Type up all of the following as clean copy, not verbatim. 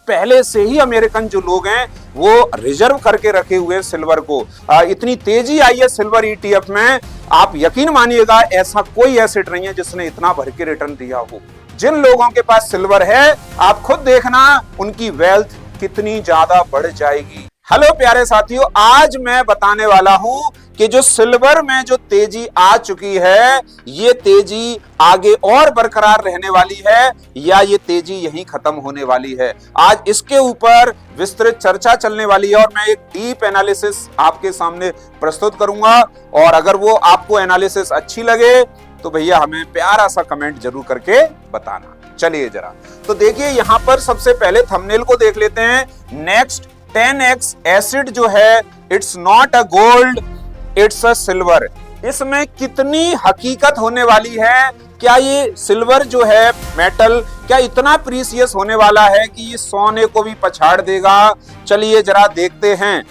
पहले से ही अमेरिकन जो लोग हैं वो रिजर्व करके रखे हुए हैं सिल्वर को। इतनी तेजी आई है सिल्वर ईटीएफ में, आप यकीन मानिएगा ऐसा कोई एसेट नहीं है जिसने इतना भर के रिटर्न दिया हो। जिन लोगों के पास सिल्वर है आप खुद देखना उनकी वेल्थ कितनी ज्यादा बढ़ जाएगी। हेलो प्यारे साथियों, आज मैं बताने वाला हूं कि जो सिल्वर में जो तेजी आ चुकी है ये तेजी आगे और बरकरार रहने वाली है या ये तेजी यहीं खत्म होने वाली है। आज इसके ऊपर विस्तृत चर्चा चलने वाली है और मैं एक डीप एनालिसिस आपके सामने प्रस्तुत करूंगा। और अगर वो आपको एनालिसिस अच्छी लगे तो भैया हमें प्यारा सा कमेंट जरूर करके बताना। चलिए जरा तो देखिए, यहां पर सबसे पहले थंबनेल को देख लेते हैं। नेक्स्ट 10x एसिड जो है it's not a gold it's a silver. इसमें कितनी हकीकत होने वाली है? क्या ये सिल्वर जो है मेटल क्या इतना प्रीसियस होने वाला है कि ये सोने को भी पछाड़ देगा? चलिए जरा देखते हैं।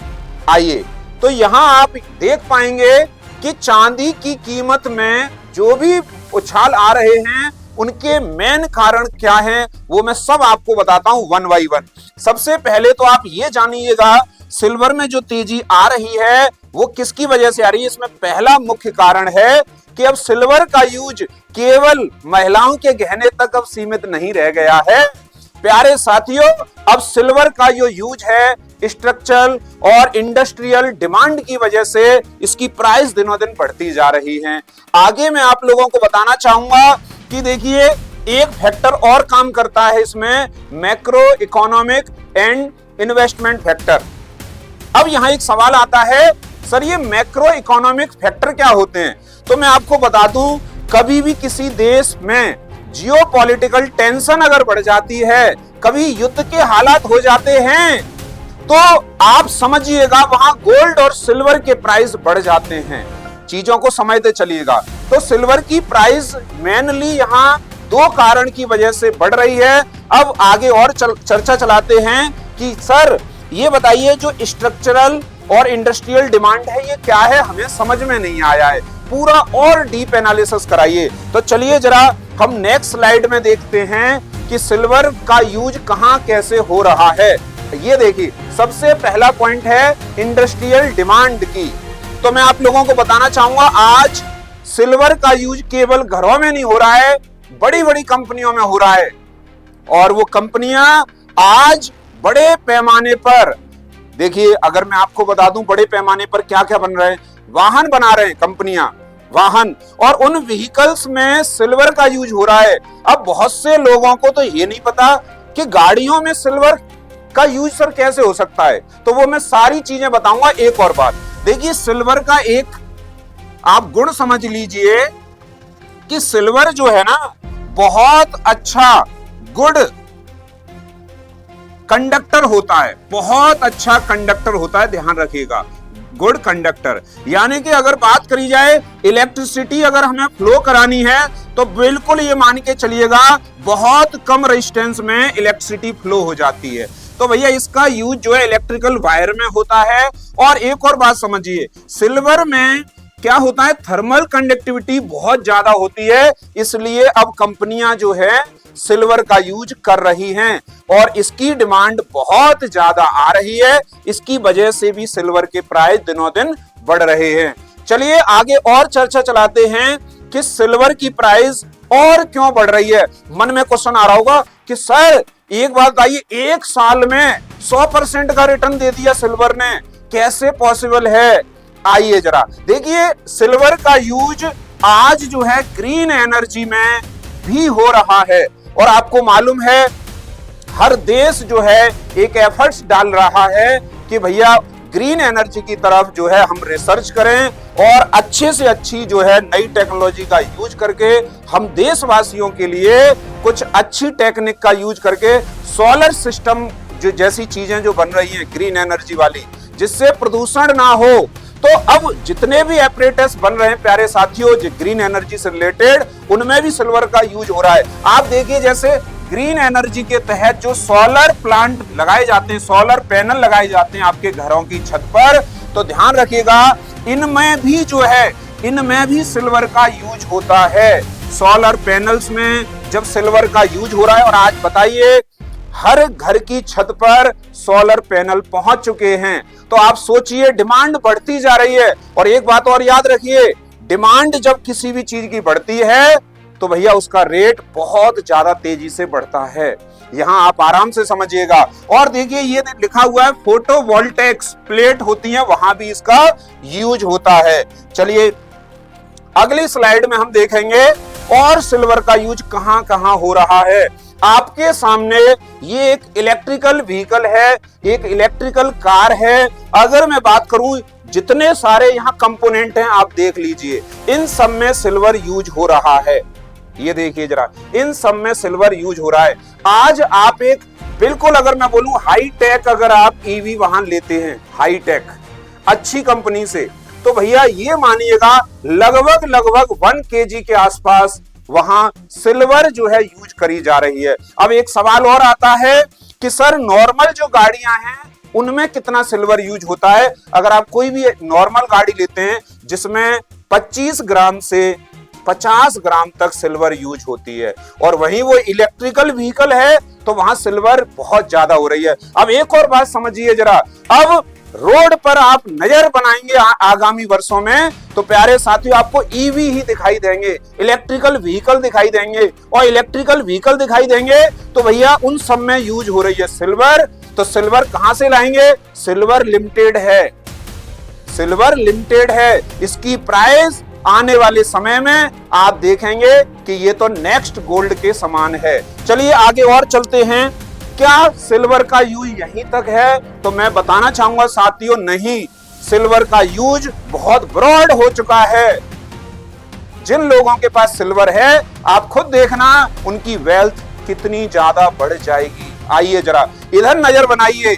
आइए, तो यहां आप देख पाएंगे कि चांदी की कीमत में जो भी उछाल आ रहे हैं उनके मेन कारण क्या हैं वो मैं सब आपको बताता हूं वन बाई वन। सबसे पहले तो आप ये जानिएगा सिल्वर में जो तेजी आ रही है वो किसकी वजह से आ रही है। इसमें पहला मुख्य कारण है कि अब सिल्वर का यूज केवल महिलाओं के गहने तक अब सीमित नहीं रह गया है। प्यारे साथियों, अब सिल्वर का जो यूज है स्ट्रक्चरल और इंडस्ट्रियल डिमांड की वजह से इसकी प्राइस दिनों दिन बढ़ती जा रही है। आगे मैं आप लोगों को बताना चाहूंगा कि देखिए एक फैक्टर और काम करता है इसमें, macro economic and investment factor. अब यहां एक सवाल आता है, सर ये मैक्रो इकोनॉमिक फैक्टर क्या होते हैं? तो मैं आपको बता दूं, कभी भी किसी देश में जियोपॉलिटिकल टेंशन अगर बढ़ जाती है, कभी युद्ध के हालात हो जाते हैं, तो आप समझिएगा वहां गोल्ड और सिल्वर के प्राइस बढ़ जाते हैं। चीजों को समझते चलिएगा। तो सिल्वर की प्राइस मेनली यहाँ दो कारण की वजह से बढ़ रही है। अब आगे और चर्चा चलाते हैं कि सर ये बताइए जो स्ट्रक्चरल और इंडस्ट्रियल डिमांड है ये क्या है, हमें समझ में नहीं आया है, पूरा और डीप एनालिसिस कराइए। तो चलिए जरा हम नेक्स्ट स्लाइड में देखते हैं कि सिल्वर का यूज कहां कैसे हो रहा है। ये देखिए, सबसे पहला पॉइंट है इंडस्ट्रियल डिमांड की। तो मैं आप लोगों को बताना चाहूंगा आज सिल्वर का यूज केवल घरों में नहीं हो रहा है, बड़ी बड़ी कंपनियों में हो रहा है। और वो कंपनियां आज बड़े पैमाने पर, देखिए अगर मैं आपको बता दूं बड़े पैमाने पर क्या क्या बन रहे हैं, वाहन बना रहे हैं कंपनियां, वाहन, और उन व्हीकल्स में सिल्वर का यूज हो रहा है। अब बहुत से लोगों को तो ये नहीं पता कि गाड़ियों में सिल्वर का यूज सर कैसे हो सकता है, तो वो मैं सारी चीजें बताऊंगा। एक और बात देखिए, सिल्वर का एक आप गुण समझ लीजिए कि सिल्वर जो है ना बहुत अच्छा गुड कंडक्टर होता है, बहुत अच्छा कंडक्टर होता है, ध्यान रखिएगा, गुड कंडक्टर। यानी कि अगर बात करी जाए इलेक्ट्रिसिटी अगर हमें फ्लो करानी है तो बिल्कुल ये मान के चलिएगा बहुत कम रेजिस्टेंस में इलेक्ट्रिसिटी फ्लो हो जाती है। तो भैया इसका यूज जो है इलेक्ट्रिकल वायर में होता है। और एक और बात समझिए, सिल्वर में क्या होता है, थर्मल कंडक्टिविटी बहुत ज्यादा होती है, इसलिए अब कंपनियां जो है सिल्वर का यूज कर रही हैं और इसकी डिमांड बहुत ज्यादा आ रही है। इसकी वजह से भी सिल्वर के प्राइस दिनों दिन बढ़ रहे हैं। चलिए आगे और चर्चा चलाते हैं कि सिल्वर की प्राइस और क्यों बढ़ रही है। मन में क्वेश्चन आ रहा होगा कि सर एक बात बताइए, एक साल में 100% का रिटर्न दे दिया सिल्वर ने, कैसे पॉसिबल है? आइए जरा देखिए, सिल्वर का यूज आज जो है ग्रीन एनर्जी में भी हो रहा है। और आपको मालूम है हर देश जो है एक एफर्ट्स डाल रहा है कि भैया ग्रीन एनर्जी की तरफ जो है हम रिसर्च करें और अच्छे से अच्छी जो है नई टेक्नोलॉजी का यूज करके हम देशवासियों के लिए कुछ अच्छी टेक्निक का यूज करके सोलर सिस्टम जो जैसी चीजें जो बन रही हैं ग्रीन एनर्जी वाली, जिससे प्रदूषण ना हो। तो अब जितने भी एपरेटस बन रहे हैं प्यारे साथियों जो ग्रीन एनर्जी से रिलेटेड, उनमें भी सिल्वर का यूज हो रहा है। आप देखिए जैसे ग्रीन एनर्जी के तहत जो सोलर प्लांट लगाए जाते हैं, सोलर पैनल लगाए जाते हैं आपके घरों की छत पर, तो ध्यान रखिएगा इनमें भी जो है इनमें भी सिल्वर का यूज होता है। सोलर पैनल्स में जब सिल्वर का यूज हो रहा है, और आज बताइए हर घर की छत पर सोलर पैनल पहुंच चुके हैं। तो आप सोचिए, डिमांड बढ़ती जा रही है। और एक बात और याद रखिए, डिमांड जब किसी भी चीज की बढ़ती है तो भैया उसका रेट बहुत ज्यादा तेजी से बढ़ता है। यहां आप आराम से समझिएगा। और देखिए, ये लिखा हुआ है फोटोवोल्टेक्स प्लेट होती है, वहां भी इसका यूज होता है। चलिए अगली स्लाइड में हम देखेंगे और सिल्वर का यूज कहां कहां हो रहा है। आपके सामने ये एक इलेक्ट्रिकल व्हीकल है, एक इलेक्ट्रिकल कार है। अगर मैं बात करूं, जितने सारे यहां कंपोनेंट हैं आप देख लीजिए, इन सब में सिल्वर यूज हो रहा है। ये देखिए जरा, इन सब में सिल्वर यूज हो रहा है। आज आप एक बिल्कुल, अगर मैं बोलूं हाई टेक, अगर आप ईवी वाहन लेते हैं हाई टेक अच्छी कंपनी से, तो भैया ये मानिएगा लगभग 1 kg के आसपास वहां सिल्वर जो है यूज करी जा रही है। अब एक सवाल और आता है कि सर नॉर्मल जो गाड़ियां हैं उनमें कितना सिल्वर यूज होता है। अगर आप कोई भी नॉर्मल गाड़ी लेते हैं जिसमें 25 ग्राम से 50 ग्राम तक सिल्वर यूज होती है, और वहीं वो इलेक्ट्रिकल व्हीकल है तो वहां सिल्वर बहुत ज्यादा हो रही है। अब एक और बात समझिए जरा, अब रोड पर आप नजर बनाएंगे आगामी वर्षों में तो प्यारे साथियों आपको ईवी ही दिखाई देंगे, इलेक्ट्रिकल व्हीकल दिखाई देंगे। और इलेक्ट्रिकल व्हीकल दिखाई देंगे तो भैया उन सब में यूज हो रही है सिल्वर। तो सिल्वर कहां से लाएंगे? सिल्वर लिमिटेड है, सिल्वर लिमिटेड है। इसकी प्राइस आने वाले समय में आप देखेंगे कि ये तो नेक्स्ट गोल्ड के समान है। चलिए आगे और चलते हैं। क्या सिल्वर का यूज यहीं तक है? तो मैं बताना चाहूंगा साथियों, नहीं, सिल्वर का यूज बहुत ब्रॉड हो चुका है। जिन लोगों के पास सिल्वर है आप खुद देखना उनकी वेल्थ कितनी ज्यादा बढ़ जाएगी। आइए जरा इधर नजर बनाइए।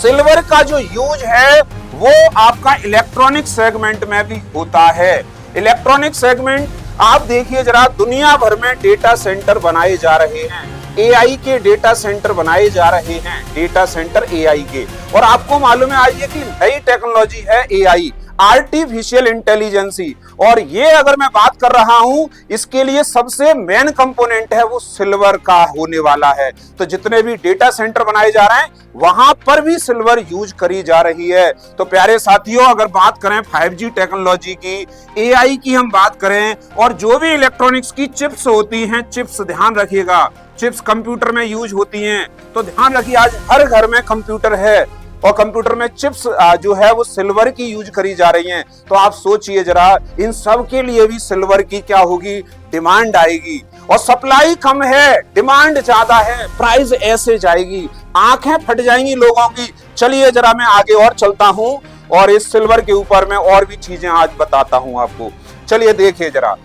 सिल्वर का जो यूज है वो आपका इलेक्ट्रॉनिक सेगमेंट में भी होता है। इलेक्ट्रॉनिक सेगमेंट आप देखिए जरा, दुनिया भर में डेटा सेंटर बनाए जा रहे हैं, एआई के डेटा सेंटर बनाए जा रहे हैं, डेटा सेंटर एआई के। और आपको मालूम है आज ये कि नई टेक्नोलॉजी है एआई, आर्टिफिशियल इंटेलिजेंसी। और ये अगर मैं बात कर रहा हूं, इसके लिए सबसे मेन कंपोनेंट है वो सिल्वर का होने वाला है। तो जितने भी डेटा सेंटर बनाए जा रहे हैं वहां पर भी सिल्वर यूज करी जा रही है। तो प्यारे साथियों, अगर बात करें 5G टेक्नोलॉजी की, एआई की हम बात करें, और जो भी इलेक्ट्रॉनिक्स की चिप्स होती हैं, चिप्स ध्यान रखिएगा, चिप्स कंप्यूटर में यूज होती हैं, तो ध्यान रखिए आज हर घर में कंप्यूटर है और कंप्यूटर में चिप्स जो है वो सिल्वर की यूज करी जा रही हैं। तो आप सोचिए जरा, इन सब के लिए भी सिल्वर की क्या होगी? डिमांड आएगी। और सप्लाई कम है, डिमांड ज्यादा है, प्राइस ऐसे जाएगी, आंखें फट जाएंगी लोगों की। चलिए जरा मैं आगे और चलता हूं और इस सिल्वर के ऊपर मैं और भी चीजें आज बताता हूं आपको। चलिए देखिए जरा,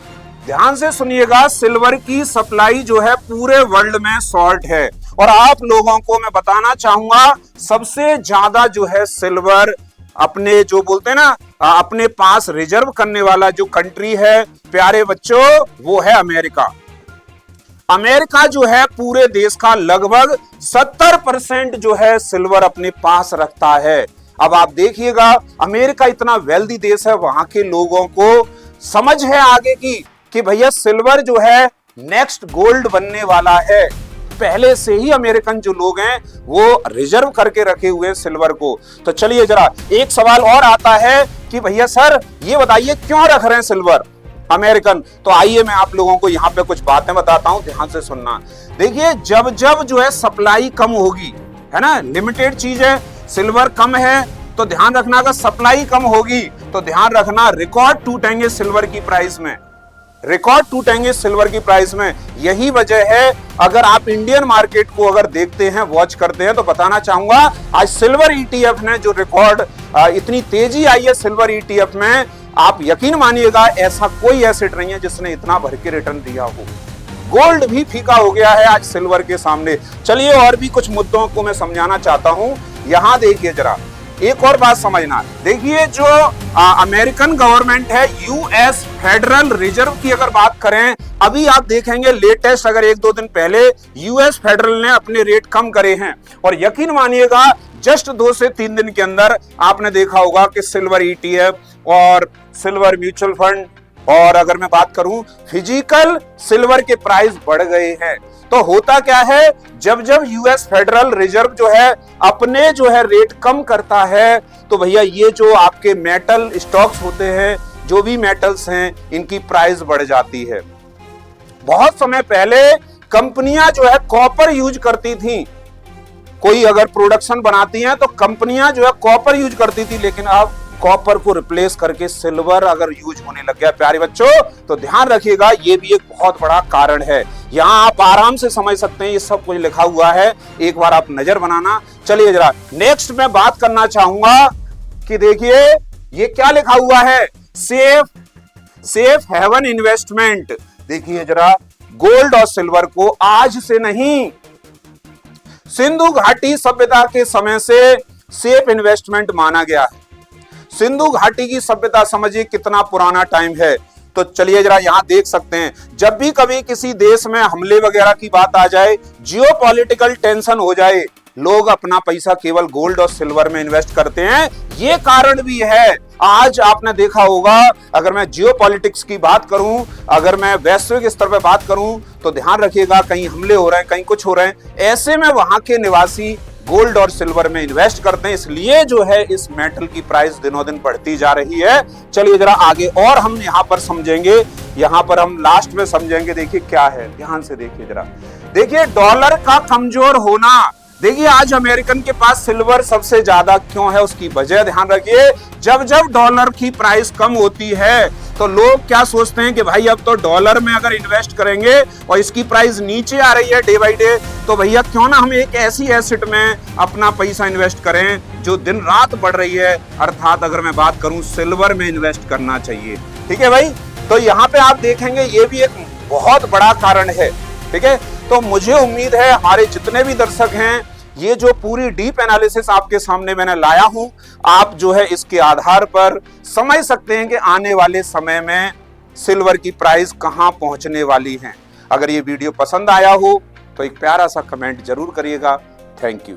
ध्यान से सुनिएगा। सिल्वर की सप्लाई जो है पूरे वर्ल्ड में शॉर्ट है, और आप लोगों को मैं बताना चाहूंगा सबसे ज्यादा जो है सिल्वर अपने जो बोलते हैं ना अपने पास रिजर्व करने वाला जो कंट्री है प्यारे बच्चों, वो है अमेरिका। अमेरिका जो है पूरे देश का लगभग 70% जो है सिल्वर अपने पास रखता है। अब आप देखिएगा, अमेरिका इतना वेल्दी देश है, वहां के लोगों को समझ है आगे की कि भैया सिल्वर जो है नेक्स्ट गोल्ड बनने वाला है। पहले से ही अमेरिकन जो लोग हैं वो रिजर्व करके रखे हुए हैं सिल्वर को। तो चलिए जरा एक सवाल और आता है कि भैया सर ये बताइए क्यों रख रहे हैं सिल्वर अमेरिकन? तो आइए मैं आप लोगों को यहाँ पे कुछ बातें बताता हूँ, ध्यान से सुनना। देखिए जब जब जो है सप्लाई कम होगी, है ना, लिमिटेड चीज है, सिल्वर कम है, तो ध्यान रखना अगर सप्लाई कम होगी तो ध्यान रखना रिकॉर्ड टूटेंगे सिल्वर की प्राइस में, रिकॉर्ड टूटेंगे सिल्वर की प्राइस में। यही वजह है, अगर आप इंडियन मार्केट को अगर देखते हैं, वॉच करते हैं, तो बताना चाहूंगा आज सिल्वर ईटीएफ ने जो रिकॉर्ड इतनी तेजी आई है सिल्वर ईटीएफ में, आप यकीन मानिएगा ऐसा कोई एसेट नहीं है जिसने इतना भर के रिटर्न दिया हो। गोल्ड भी फीका हो गया है आज सिल्वर के सामने। चलिए और भी कुछ मुद्दों को मैं समझाना चाहता हूं। यहां देखिए जरा, एक और बात समझना। देखिए जो अमेरिकन गवर्नमेंट है, यूएस फेडरल रिजर्व की अगर बात करें, अभी आप देखेंगे लेटेस्ट, अगर 1-2 दिन पहले यूएस फेडरल ने अपने रेट कम करे हैं, और यकीन मानिएगा जस्ट 2 से 3 दिन के अंदर आपने देखा होगा कि सिल्वर ईटीएफ और सिल्वर म्यूचुअल फंड, और अगर मैं बात करूं फिजिकल सिल्वर के प्राइस बढ़ गए हैं। तो होता क्या है, जब जब यूएस फेडरल रिजर्व जो है अपने जो है रेट कम करता है, तो भैया ये जो आपके मेटल स्टॉक्स होते हैं, जो भी मेटल्स हैं, इनकी प्राइस बढ़ जाती है। बहुत समय पहले कंपनियां जो है कॉपर यूज करती थी, कोई अगर प्रोडक्शन बनाती हैं तो कंपनियां जो है कॉपर यूज करती थी, लेकिन अब कॉपर को रिप्लेस करके सिल्वर अगर यूज होने लग गया प्यारे बच्चों, तो ध्यान रखिएगा ये भी एक बहुत बड़ा कारण है। यहां आप आराम से समझ सकते हैं, ये सब कुछ लिखा हुआ है, एक बार आप नजर बनाना। चलिए जरा नेक्स्ट मैं बात करना चाहूंगा कि देखिए ये क्या लिखा हुआ है, सेफ हेवन इन्वेस्टमेंट। देखिए जरा, गोल्ड और सिल्वर को आज से नहीं, सिंधु घाटी सभ्यता के समय से सेफ इन्वेस्टमेंट माना गया है। सिंधु घाटी की सभ्यता समझिए कितना पुराना टाइम है। तो चलिए जरा यहां देख सकते हैं, जब भी कभी किसी देश में हमले वगैरह की बात आ जाए, जियोपॉलिटिकल टेंशन हो जाए, लोग अपना पैसा केवल गोल्ड और सिल्वर में इन्वेस्ट करते हैं। ये कारण भी है, आज आपने देखा होगा, अगर मैं जियोपॉलिटिक्स की बात करूं, अगर मैं वैश्विक स्तर पर बात करूं, तो ध्यान रखिएगा कहीं हमले हो रहे हैं, कहीं कुछ हो रहे हैं, ऐसे में वहां के निवासी गोल्ड और सिल्वर में इन्वेस्ट करते हैं, इसलिए जो है इस मेटल की प्राइस दिनों दिन बढ़ती जा रही है। चलिए जरा आगे और हम यहां पर समझेंगे, यहां पर हम लास्ट में समझेंगे। देखिए क्या है, ध्यान से देखिए जरा, देखिए डॉलर का कमजोर होना। देखिए आज अमेरिकन के पास सिल्वर सबसे ज्यादा क्यों है, उसकी वजह ध्यान रखिए, जब जब डॉलर की प्राइस कम होती है तो लोग क्या सोचते हैं कि भाई अब तो डॉलर में अगर इन्वेस्ट करेंगे और इसकी प्राइस नीचे आ रही है डे बाई डे, तो भैया क्यों ना हम एक ऐसी एसेट में अपना पैसा इन्वेस्ट करें जो दिन रात बढ़ रही है, अर्थात अगर मैं बात करूं सिल्वर में इन्वेस्ट करना चाहिए। ठीक है भाई, तो यहाँ पे आप देखेंगे ये भी एक बहुत बड़ा कारण है। ठीक है, तो मुझे उम्मीद है हमारे जितने भी दर्शक हैं, ये जो पूरी डीप एनालिसिस आपके सामने मैंने लाया हूं, आप जो है इसके आधार पर समझ सकते हैं कि आने वाले समय में सिल्वर की प्राइस कहां पहुंचने वाली है। अगर ये वीडियो पसंद आया हो तो एक प्यारा सा कमेंट जरूर करिएगा। Thank you.